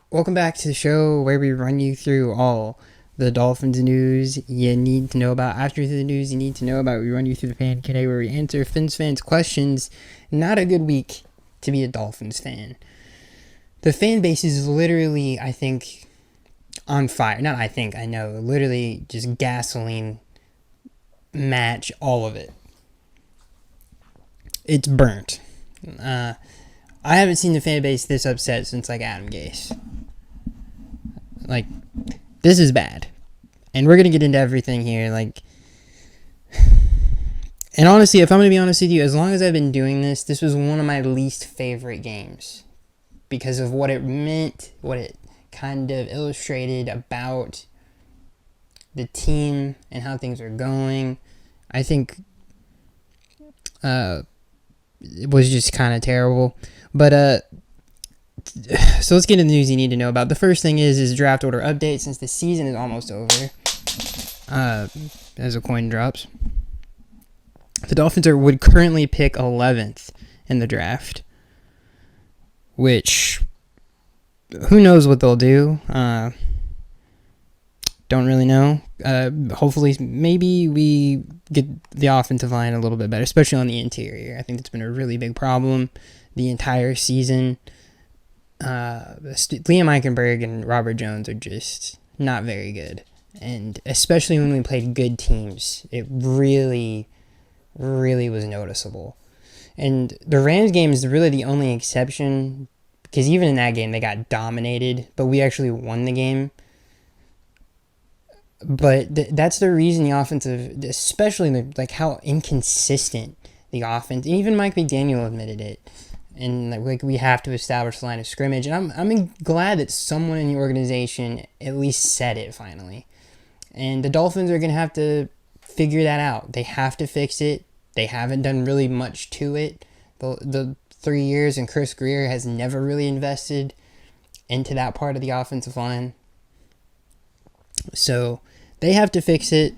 Welcome back to the show where we run you through all the Dolphins news you need to know about. After the news you need to know about, we run you through the fan Q&A where we answer fans' questions. Not a good week to be a Dolphins fan. The fan base is literally, I think, on fire. Not I think, I know. Literally just gasoline match all of it. It's burnt. I haven't seen the fan base this upset since like Adam Gase. Like, this is bad. And we're going to get into everything here. Like, and honestly, if I'm going to be honest with you, as long as I've been doing this, this was one of my least favorite games. Because of what it meant, what it kind of illustrated about the team and how things are going. I think it was just kind of terrible. But, so let's get into the news you need to know about. The first thing is draft order update since the season is almost over. As a coin drops. The Dolphins would currently pick 11th in the draft. Which, who knows what they'll do. Don't really know. Hopefully, maybe we get the offensive line a little bit better, especially on the interior. I think that's been a really big problem the entire season. Liam Eichenberg and Robert Jones are just not very good. And especially when we played good teams, it really, really was noticeable. And the Rams game is really the only exception, because even in that game, they got dominated, but we actually won the game. But that's the reason the offensive, especially like how inconsistent the offense, and even Mike McDaniel admitted it. And like we have to establish the line of scrimmage. And I'm glad that someone in the organization at least said it finally. And the Dolphins are going to have to figure that out. They have to fix it. They haven't done really much to it. The 3 years, and Chris Greer has never really invested into that part of the offensive line. So they have to fix it.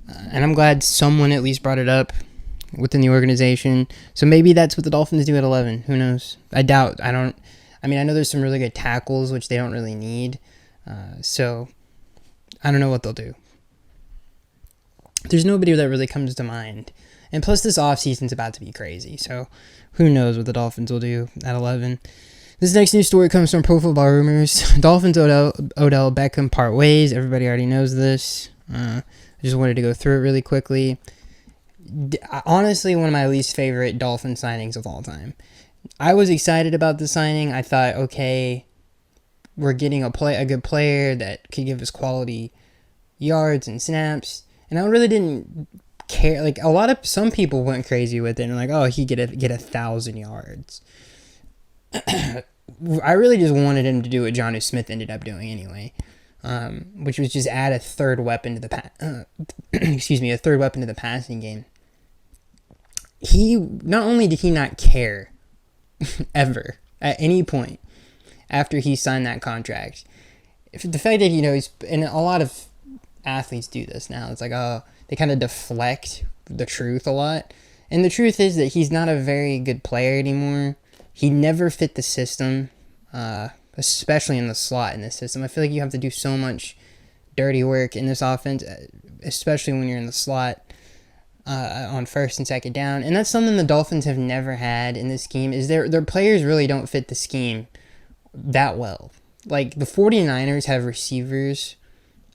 And I'm glad someone at least brought it up within the organization. So maybe that's what the Dolphins do at 11. Who knows? I doubt. I know there's some really good tackles, which they don't really need. So I don't know what they'll do. There's nobody that really comes to mind. And plus this offseason's about to be crazy. So who knows what the Dolphins will do at 11. This next news story comes from Pro Football Rumors. Dolphins Odell Beckham part ways. Everybody already knows this. I just wanted to go through it really quickly. Honestly, one of my least favorite Dolphin signings of all time. I was excited about the signing. I thought, okay, we're getting a good player that could give us quality yards and snaps. And I really didn't care. Like some people went crazy with it and like, oh, he get 1,000 yards. I really just wanted him to do what Jonnu Smith ended up doing anyway. Which was just add a third weapon to the a third weapon to the passing game. He not only did he not care ever at any point after he signed that contract, the fact that he's, and a lot of athletes do this now. It's like, oh, they kind of deflect the truth a lot, and the truth is that he's not a very good player anymore. He never fit the system, especially in the slot in this system. I feel like you have to do so much dirty work in this offense, especially when you're in the slot. On first and second down, and that's something the Dolphins have never had in this scheme, is their players really don't fit the scheme that well. Like, the 49ers have receivers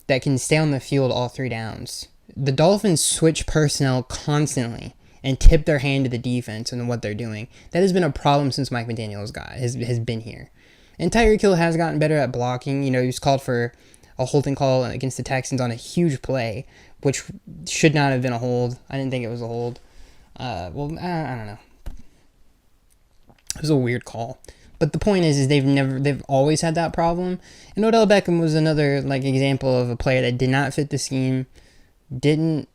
that can stay on the field all 3 downs. The Dolphins switch personnel constantly and tip their hand to the defense and what they're doing. That has been a problem since Mike McDaniel's has been here. And Tyreek Hill has gotten better at blocking. He was called for a holding call against the Texans on a huge play, which should not have been a hold. I didn't think it was a hold. I don't know. It was a weird call. But the point is they've always had that problem. And Odell Beckham was another example of a player that did not fit the scheme, didn't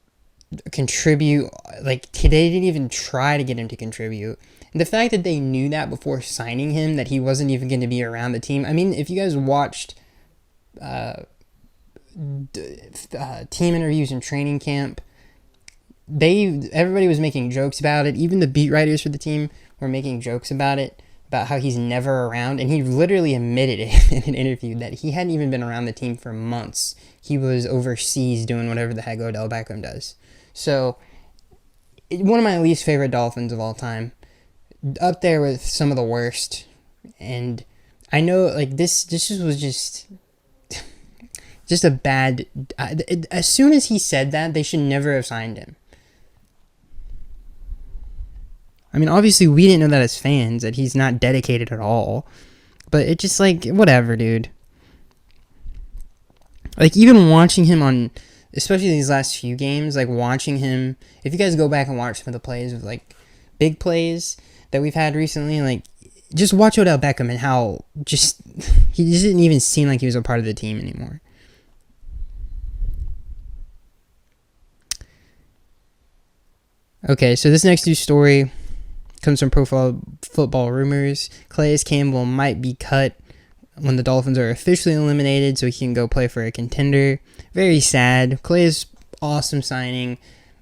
contribute. They didn't even try to get him to contribute. And the fact that they knew that before signing him, that he wasn't even going to be around the team. I mean, if you guys watched team interviews in training camp, everybody was making jokes about it. Even the beat writers for the team were making jokes about it. about how he's never around, and he literally admitted it in an interview that he hadn't even been around the team for months. He was overseas doing whatever the heck Odell Beckham does. So, one of my least favorite Dolphins of all time, up there with some of the worst. And I know, like, this was just a bad. As soon as he said that, they should never have signed him. I mean, obviously, we didn't know that as fans, that he's not dedicated at all. But it just, like, whatever, dude. Like, even watching him on, especially these last few games, like, watching him, if you guys go back and watch some of the plays of, like, big plays that we've had recently, like, just watch Odell Beckham and how just, he just didn't even seem like he was a part of the team anymore. Okay, so this next news story comes from Pro Football Rumors. Calais Campbell might be cut when the Dolphins are officially eliminated so he can go play for a contender. Very sad. Calais, awesome signing.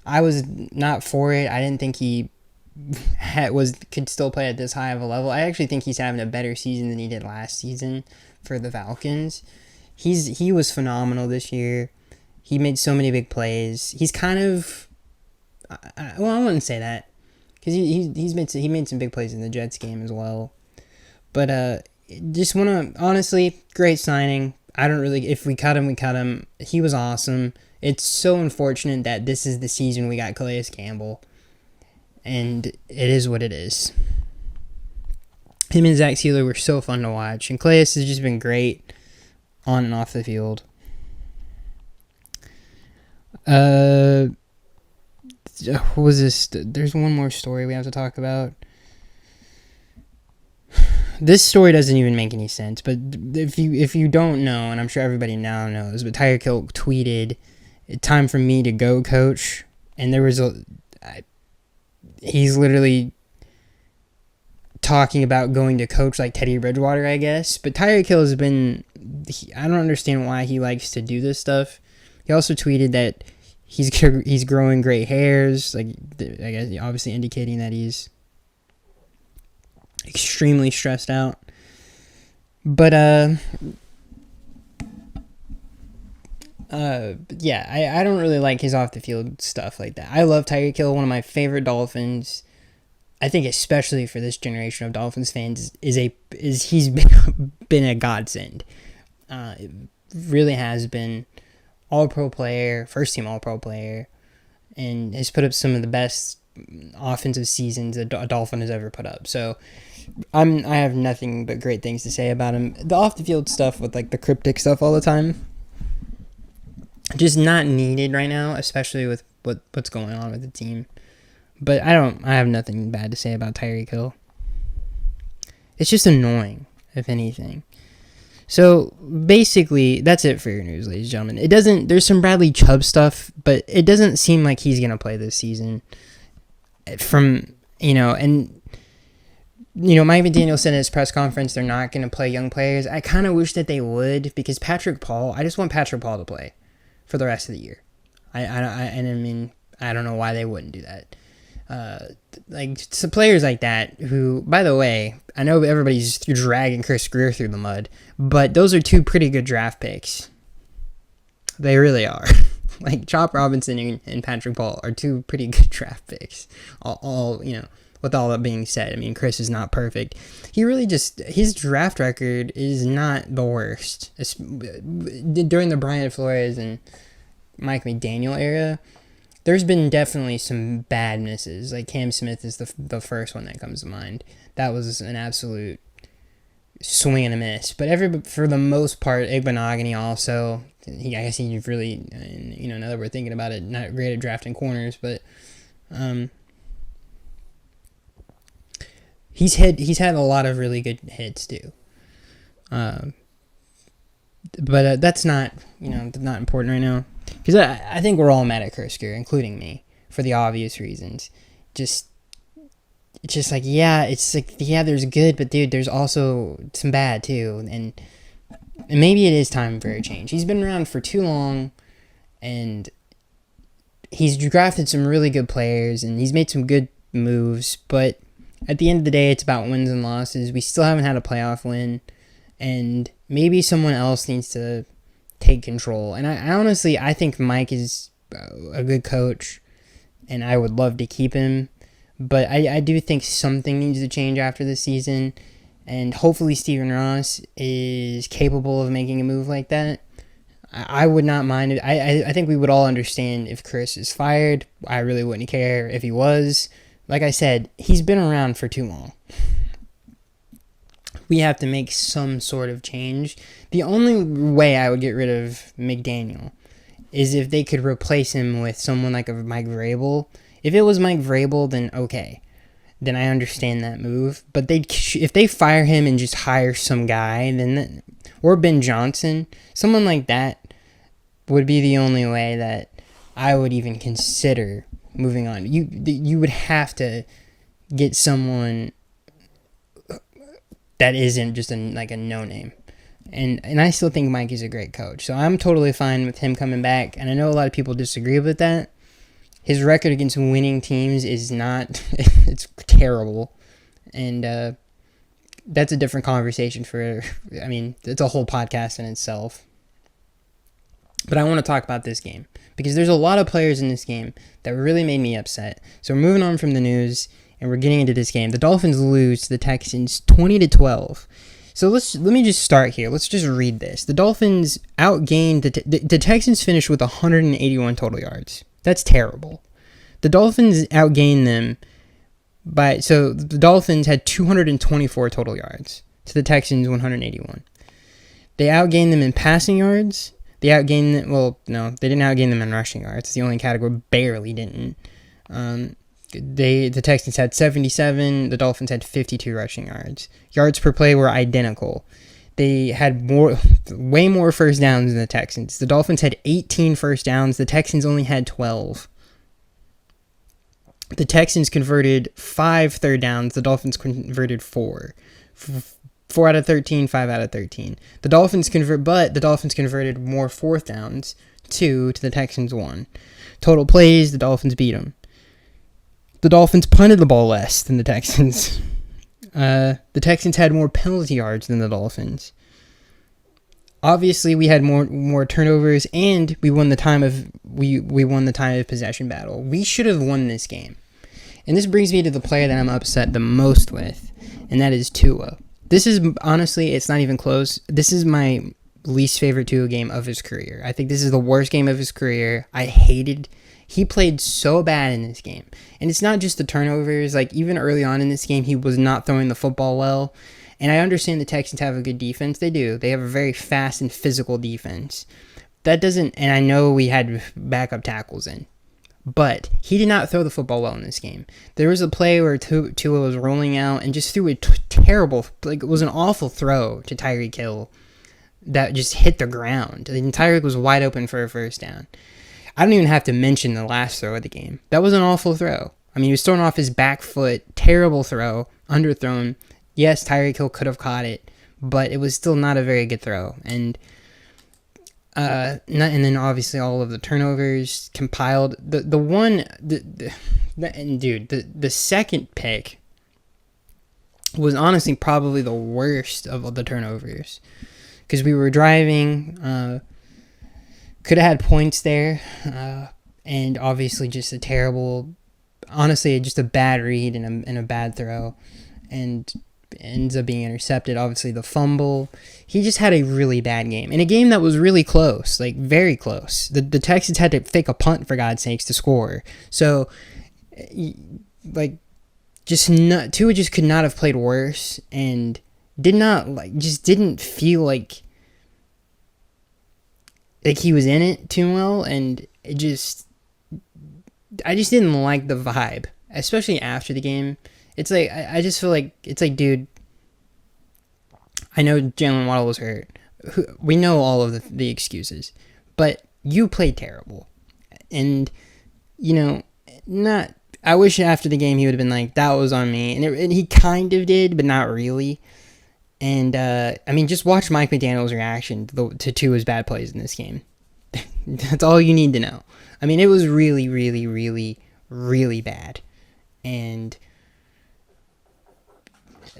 I was not for it. I didn't think he could still play at this high of a level. I actually think he's having a better season than he did last season for the Falcons. He was phenomenal this year. He made so many big plays. He's kind of, well, I wouldn't say that, because he made some big plays in the Jets game as well. But just want to, honestly, great signing. I don't really, if we cut him, we cut him. He was awesome. It's so unfortunate that this is the season we got Calais Campbell. And it is what it is. Him and Zach Sealer were so fun to watch. And Calais has just been great on and off the field. What was this? There's one more story we have to talk about. This story doesn't even make any sense, but if you don't know, and I'm sure everybody now knows, but Tyreek Hill tweeted, "Time for me to go, coach." And there was he's literally talking about going to coach like Teddy Bridgewater, I guess. But Tyreek Hill has been, I don't understand why he likes to do this stuff. He also tweeted that he's growing gray hairs, like, I guess obviously indicating that he's extremely stressed out. But yeah, I don't really like his off the field stuff like that. I love Tyreek Hill, one of my favorite Dolphins. I think especially for this generation of Dolphins fans he's been a godsend. It really has been. All-Pro player, first-team All-Pro player, and has put up some of the best offensive seasons a Dolphin has ever put up. So I have nothing but great things to say about him. The off-the-field stuff with, like, the cryptic stuff all the time, just not needed right now, especially with what's going on with the team. But I have nothing bad to say about Tyreek Hill. It's just annoying, if anything. So, basically, that's it for your news, ladies and gentlemen. There's some Bradley Chubb stuff, but it doesn't seem like he's going to play this season. Mike McDaniel said in his press conference they're not going to play young players. I kind of wish that they would, because I just want Patrick Paul to play for the rest of the year. I don't know why they wouldn't do that. Like, some players like that who, by the way, I know everybody's dragging Chris Greer through the mud, but those are two pretty good draft picks. They really are. Like, Chop Robinson and Patrick Paul are two pretty good draft picks. All with all that being said, I mean, Chris is not perfect. He really his draft record is not the worst. During the Brian Flores and Mike McDaniel era, there's been definitely some bad misses. Like, Cam Smith is the first one that comes to mind. That was an absolute swing and a miss. But for the most part, Igbenogany also, I guess he really, now that we're thinking about it, not great at drafting corners, but he's had a lot of really good hits too. But that's not important right now. Because I think we're all mad at Chris Greer, including me, for the obvious reasons. It's just like, there's good, but dude, there's also some bad too. And maybe it is time for a change. He's been around for too long, and he's drafted some really good players, and he's made some good moves, but at the end of the day, it's about wins and losses. We still haven't had a playoff win, and maybe someone else needs to take control. And I honestly, I think Mike is a good coach, and I would love to keep him. But I do think something needs to change after this season, and hopefully Stephen Ross is capable of making a move like that. I would not mind it. I think we would all understand if Chris is fired. I really wouldn't care if he was. Like I said, he's been around for too long. We have to make some sort of change. The only way I would get rid of McDaniel is if they could replace him with someone like a Mike Vrabel. If it was Mike Vrabel, then okay. Then I understand that move. But if they fire him and just hire some guy, then or Ben Johnson, someone like that would be the only way that I would even consider moving on. You would have to get someone that isn't just a no-name. And I still think Mike is a great coach. So I'm totally fine with him coming back. And I know a lot of people disagree with that. His record against winning teams is not... it's terrible. And that's a different conversation for... I mean, it's a whole podcast in itself. But I want to talk about this game, because there's a lot of players in this game that really made me upset. So we're moving on from the news, and we're getting into this game. The Dolphins lose to the Texans 20-12. So let me just start here. Let's just read this. The Dolphins outgained the Texans finished with 181 total yards. That's terrible. The Dolphins outgained them so the Dolphins had 224 total yards to the Texans 181. They outgained them in passing yards. They outgained them, well, no, they didn't outgain them in rushing yards. It's the only category, barely didn't. The Texans had 77. The Dolphins had 52 rushing yards. Yards per play were identical. They had way more first downs than the Texans. The Dolphins had 18 first downs. The Texans only had 12. The Texans converted 5 third downs. The Dolphins converted 4. 4 out of 13, 5 out of 13. The Dolphins converted more fourth downs, 2 to the Texans 1. Total plays, the Dolphins beat them. The Dolphins punted the ball less than the Texans. The Texans had more penalty yards than the Dolphins. Obviously, we had more turnovers, and we won the time of possession battle. We should have won this game. And this brings me to the player that I'm upset the most with, and that is Tua. This is, honestly, it's not even close. This is my least favorite Tua game of his career. I think this is the worst game of his career. He played so bad in this game. And it's not just the turnovers. Like, even early on in this game, he was not throwing the football well. And I understand the Texans have a good defense. They do. They have a very fast and physical defense. And I know we had backup tackles in. But he did not throw the football well in this game. There was a play where Tua was rolling out and just threw a terrible, it was an awful throw to Tyreek Hill that just hit the ground. The entire was wide open for a first down. I don't even have to mention the last throw of the game. That was an awful throw. I mean, he was thrown off his back foot. Terrible throw. Underthrown. Yes, Tyreek Hill could have caught it, but it was still not a very good throw. And then obviously all of the turnovers compiled. The second pick was honestly probably the worst of all the turnovers, because we were driving, could have had points there, and obviously just a bad read and a bad throw, and ends up being intercepted. Obviously the fumble. He just had a really bad game, in a game that was really close, like very close. The Texans had to fake a punt, for God's sakes, to score. So Tua just could not have played worse, and didn't feel like he was in it too well, and I just didn't like the vibe, especially after the game. It's like, I just feel like, it's like, dude, I know Jalen Waddle was hurt. We know all of the excuses, but you played terrible. And, I wish after the game he would have been like, that was on me. And he kind of did, but not really. And, just watch Mike McDaniel's reaction to Tua's bad plays in this game. That's all you need to know. I mean, it was really, really, really, really bad. And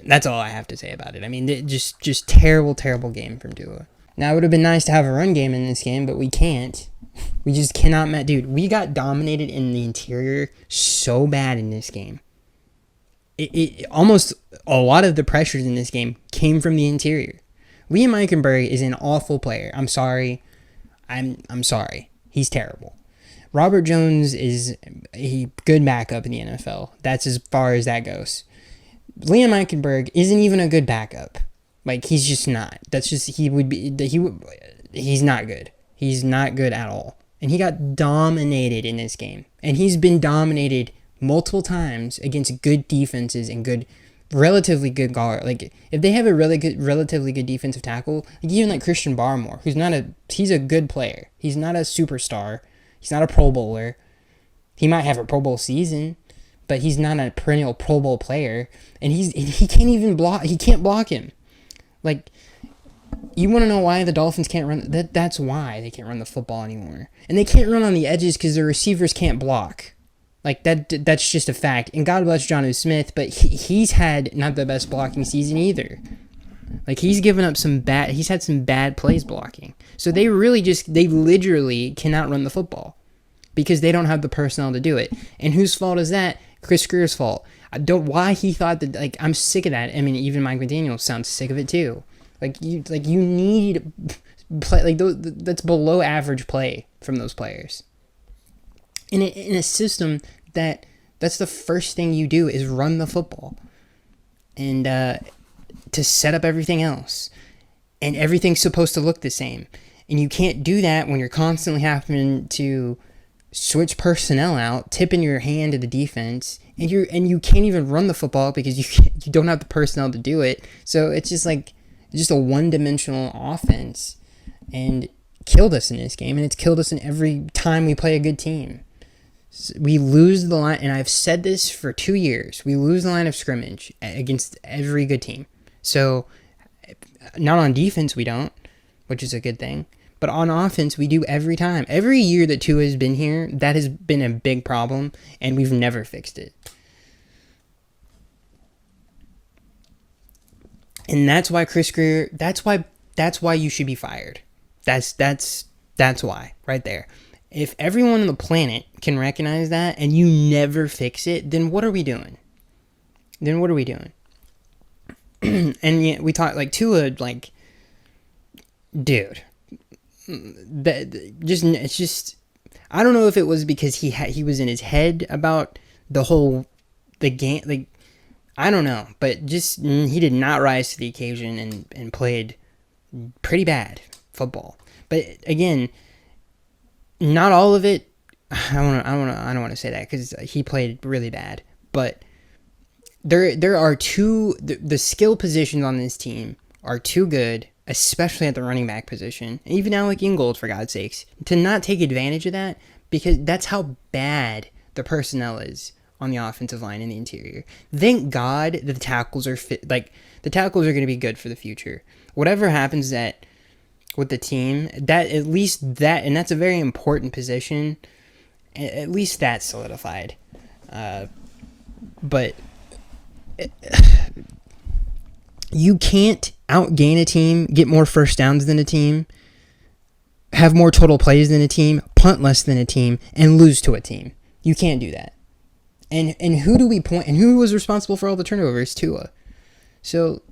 That's all I have to say about it. I mean, just terrible, terrible game from Tua. Now, it would have been nice to have a run game in this game, but we can't. We just cannot. Dude, we got dominated in the interior so bad in this game. It almost a lot of the pressures in this game came from the interior. Liam Eichenberg is an awful player. I'm sorry. I'm sorry. He's terrible. Robert Jones is a good backup in the NFL. That's as far as that goes. Liam Eichenberg isn't even a good backup. Like, he's just not. That's just, he's not good. He's not good at all. And he got dominated in this game. And he's been dominated multiple times against good defenses and relatively good guard. Like, if they have a relatively good defensive tackle, like even like Christian Barmore, he's a good player. He's not a superstar. He's not a Pro Bowler. He might have a Pro Bowl season, but he's not a perennial Pro Bowl player. And he can't even block. He can't block him. Like, you want to know why the Dolphins can't run? That's why they can't run the football anymore. And they can't run on the edges because the receivers can't block. Like, that's just a fact. And God bless Jonnu Smith, but he's had not the best blocking season either. Like, he's had some bad plays blocking. So they literally cannot run the football because they don't have the personnel to do it. And whose fault is that? Chris Greer's fault. Why he thought that, like, I'm sick of that. I mean, even Mike McDaniel sounds sick of it too. You need play, like, that's below average play from those players. In a system that's the first thing you do is run the football. And to set up everything else. And everything's supposed to look the same. And you can't do that when you're constantly having to switch personnel out, tipping your hand to the defense, and you can't even run the football because you don't have the personnel to do it. So it's just a one-dimensional offense, and killed us in this game, and it's killed us in every time we play a good team. We lose the line, and I've said this for 2 years. We lose the line of scrimmage against every good team. So, not on defense we don't, which is a good thing. But on offense, we do every time. Every year that Tua has been here, that has been a big problem, and we've never fixed it. And that's why Chris Greer, that's why you should be fired. That's why, right there. If everyone on the planet can recognize that and you never fix it, then what are we doing? And yet we talk like Tua, like, dude, it's just, I don't know if it was because he was in his head about the game, like, I don't know, but just he did not rise to the occasion and played pretty bad football. But again, not all of it. I don't want to say that because he played really bad. But there are the skill positions on this team are too good, especially at the running back position. Even Alec Ingold, for God's sakes, to not take advantage of that, because that's how bad the personnel is on the offensive line in the interior. Thank God that the tackles are fit. Like, the tackles are going to be good for the future. Whatever happens with the team, and that's a very important position. At least that's solidified. But you can't outgain a team, get more first downs than a team, have more total plays than a team, punt less than a team, and lose to a team. You can't do that. And who do we point? And who was responsible for all the turnovers? Tua. So,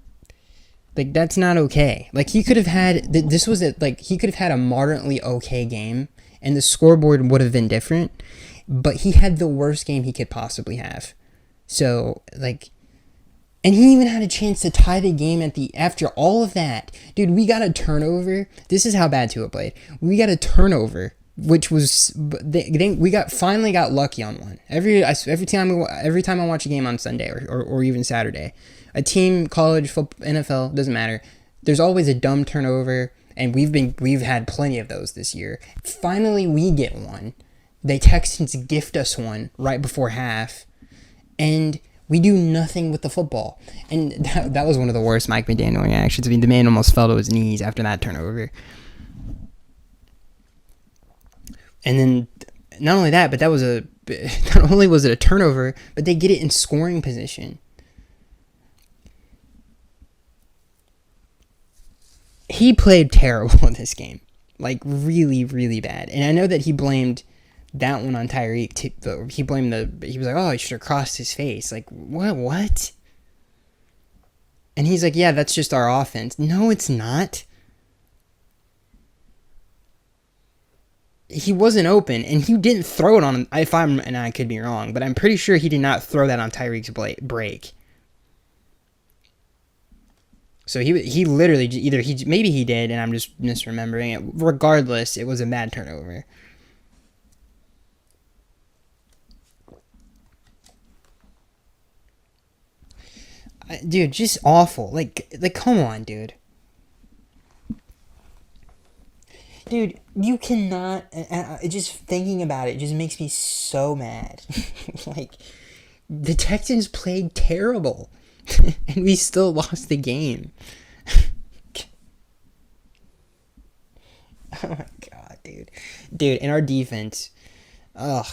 like, that's not okay. Like, he could have had he could have had a moderately okay game, and the scoreboard would have been different. But he had the worst game he could possibly have. So, like, and he even had a chance to tie the game after all of that. Dude, we got a turnover. This is how bad Tua played. We got a turnover, which was finally got lucky on one. Every time I watch a game on Sunday or even Saturday, a team, college, football, NFL, doesn't matter. There's always a dumb turnover, and we've had plenty of those this year. Finally, we get one. The Texans gift us one right before half, and we do nothing with the football. And that was one of the worst Mike McDaniel reactions. I mean, the man almost fell to his knees after that turnover. And then, not only that, but not only was it a turnover, but they get it in scoring position. he played terrible in this game. Like, really, really bad. And I know that he blamed that one on Tyreek. He blamed he was like, oh, he should have crossed his face. Like, what? And he's like, yeah, that's just our offense. No, it's not. He wasn't open, and he didn't throw it on him. And I could be wrong, but I'm pretty sure he did not throw that on Tyreek's break. So he literally maybe he did, and I'm just misremembering it. Regardless, it was a bad turnover. Dude, just awful. Like come on, dude. Dude, you cannot. Just thinking about it just makes me so mad. Like, the Texans played terrible, and we still lost the game. Oh my god, dude, and our defense, ugh,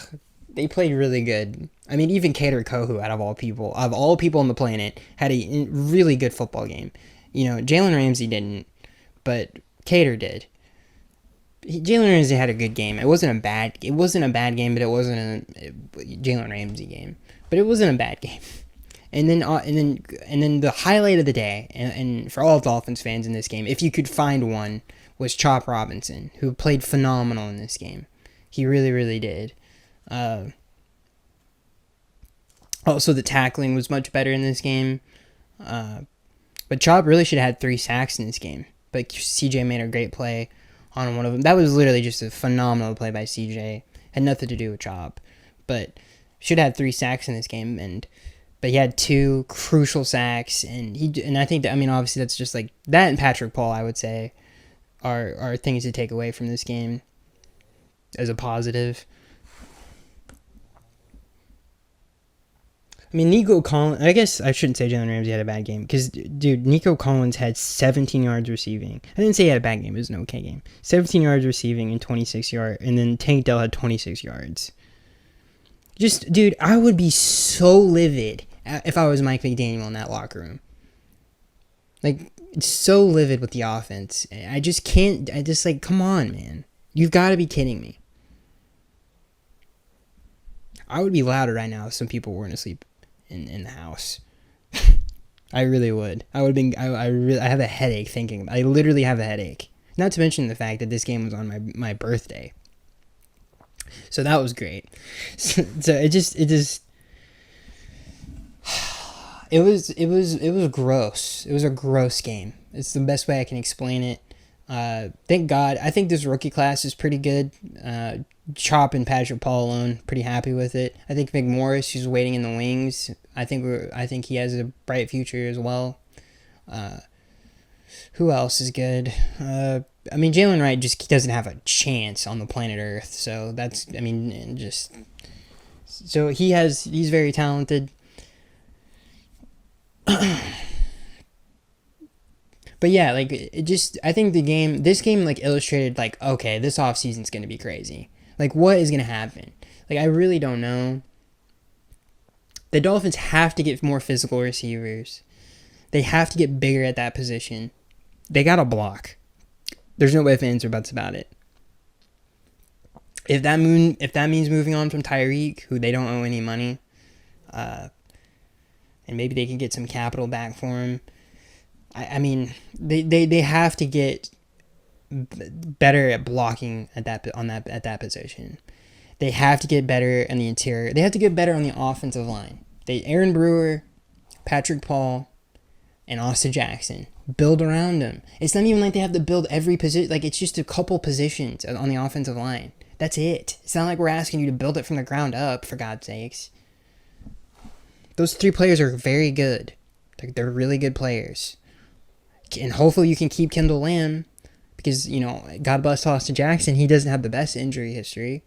they played really good. I mean, even Kader Kohu, out of all people on the planet, had a really good football game. You know, Jalen Ramsey didn't, but Kader did. Jalen Ramsey had a good game. It wasn't a bad game, but it wasn't a Jalen Ramsey game. But it wasn't a bad game. And then the highlight of the day, and for all Dolphins fans in this game, if you could find one, was Chop Robinson, who played phenomenal in this game. He really, really did. Also, the tackling was much better in this game. But Chop really should have had 3 sacks in this game. But CJ made a great play on one of them. That was literally just a phenomenal play by CJ. Had nothing to do with Chop. But should have had 3 sacks in this game. But he had 2 crucial sacks. And I think that, I mean, obviously that's just like that, and Patrick Paul, I would say, are things to take away from this game as a positive. I mean, Nico Collins, I guess I shouldn't say Jalen Ramsey had a bad game, because, dude, Nico Collins had 17 yards receiving. I didn't say he had a bad game. It was an okay game. 17 yards receiving and 26 yards, and then Tank Dell had 26 yards. Just, dude, I would be so livid if I was Mike McDaniel in that locker room. Like, so livid with the offense. I just can't, like, come on, man. You've got to be kidding me. I would be louder right now if some people weren't asleep in the house. I really would. I would have been. I have a headache thinking. I literally have a headache. Not to mention the fact that this game was on my birthday. So that was great. So it was gross. It was a gross game. It's the best way I can explain it. Thank God. I think this rookie class is pretty good. Chop and Patrick Paul alone, pretty happy with it. I think McMorris, who's waiting in the wings, I think he has a bright future as well. Who else is good? I mean, Jalen Wright just doesn't have a chance on the planet Earth. So that's, I mean, just so he's very talented. But yeah, like, I think this game, like, illustrated, like, okay, this offseason's going to be crazy. Like, what is going to happen? Like, I really don't know. The Dolphins have to get more physical receivers. They have to get bigger at that position. They got to block. There's no ifs, ands, or buts about it. If that means moving on from Tyreek, who they don't owe any money, and maybe they can get some capital back for him, I mean, they have to get better at blocking at that position. They have to get better in the interior. They have to get better on the offensive line. Aaron Brewer, Patrick Paul, and Austin Jackson. Build around them. It's not even like they have to build every position. Like, it's just a couple positions on the offensive line. That's it. It's not like we're asking you to build it from the ground up, for God's sakes. Those 3 players are very good. They're really good players. And hopefully you can keep Kendall Lamb, because, you know, God bless Austin Jackson, he doesn't have the best injury history.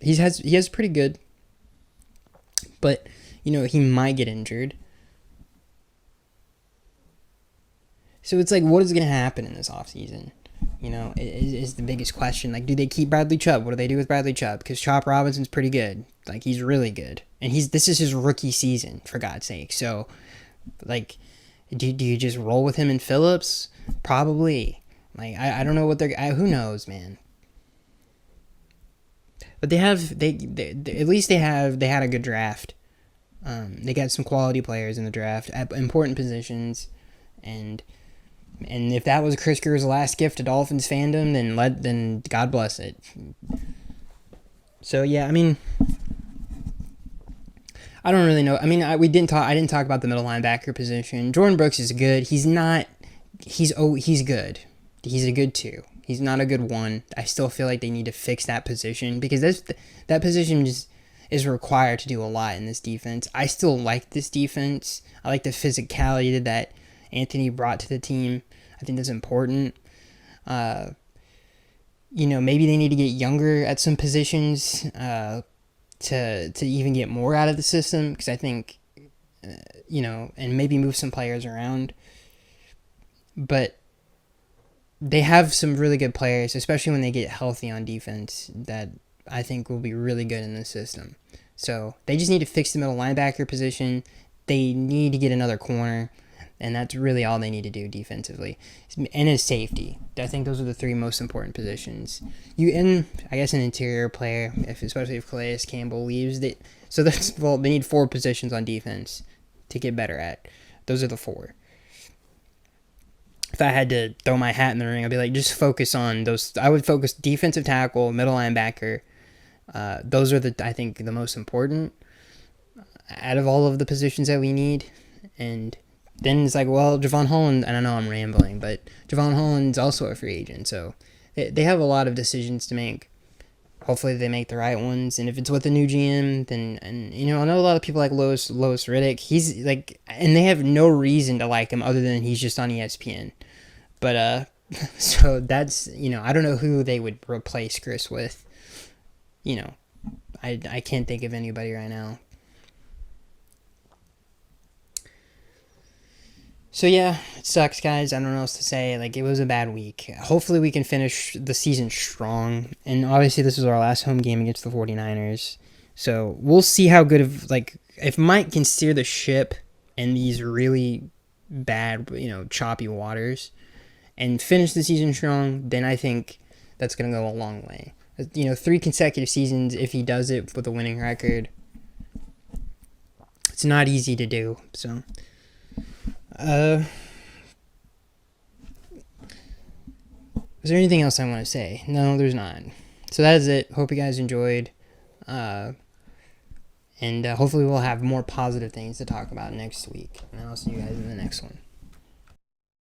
He has pretty good, but, you know, he might get injured. So it's like, what is going to happen in this offseason? You know, is the biggest question. Like, do they keep Bradley Chubb? What do they do with Bradley Chubb? Because Chop Robinson's pretty good. Like, he's really good. And this is his rookie season, for God's sake. So, like, do you just roll with him in Phillips? Probably. Like I don't know what who knows, man. But they at least they had a good draft. They got some quality players in the draft at important positions, and if that was Chris Greer's last gift to Dolphins fandom, then God bless it. So yeah, I mean, I don't really know. I mean, I didn't talk about the middle linebacker position. Jordan Brooks is good. He's not. He's good. He's a good 2. He's not a good 1. I still feel like they need to fix that position because that position just is required to do a lot in this defense. I still like this defense. I like the physicality that Anthony brought to the team. I think that's important. Maybe they need to get younger at some positions to even get more out of the system because I think, and maybe move some players around. But they have some really good players, especially when they get healthy on defense, that I think will be really good in this system. So they just need to fix the middle linebacker position. They need to get another corner, and that's really all they need to do defensively. And his safety. I think those are the 3 most important positions. I guess an interior player, especially if Calais Campbell leaves. They need 4 positions on defense to get better at. Those are the 4. If I had to throw my hat in the ring, I'd be like, just focus on those. I would focus defensive tackle, middle linebacker. Those are I think the most important out of all of the positions that we need. And then it's like, well, Javon Holland, and I know I'm rambling, but Javon Holland's also a free agent. So they have a lot of decisions to make. Hopefully they make the right ones. And if it's with the new GM, then, I know a lot of people like Lois Riddick. He's like, and they have no reason to like him other than he's just on ESPN. But, so that's, I don't know who they would replace Chris with. I can't think of anybody right now. So yeah, it sucks, guys. I don't know what else to say. Like, it was a bad week. Hopefully we can finish the season strong. And obviously this is our last home game against the 49ers. So we'll see how good if Mike can steer the ship in these really bad, choppy waters and finish the season strong, then I think that's going to go a long way. 3 consecutive seasons, if he does it with a winning record, it's not easy to do. So, is there anything else I want to say? No, there's not. So that is it. Hope you guys enjoyed. And hopefully we'll have more positive things to talk about next week. And I'll see you guys in the next one.